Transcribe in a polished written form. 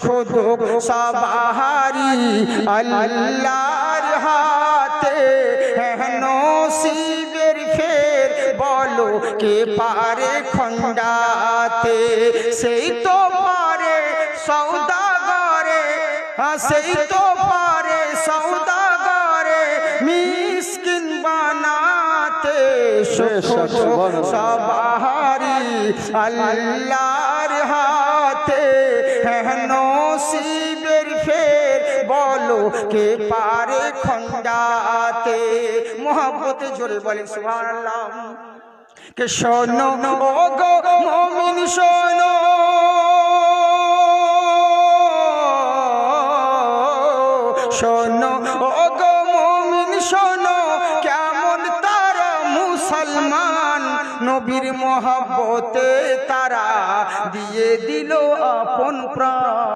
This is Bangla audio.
দুঃখ সবারি আল্লাহর হাতে, নসিবের ফের বলো কে পারে খণ্ডাতে। সেই তো পারে সওদাগরে, সেই তো পারে সওদাগরে মিসকিন বানাতে। সবারি আল্লাহর হাতে, নসিবের ফের বলো কে পারে খণ্ডাতে। মোহব্বতে জোরে বলেন সুবহানাল্লাহ। কে শোনো ও গো মুমিন শোনো, শোনো ও গো মুমিন শোনো, কেমন তারা মুসলমান নবীর মোহব্বতে তারা দিয়ে দিল আপন প্রাণ।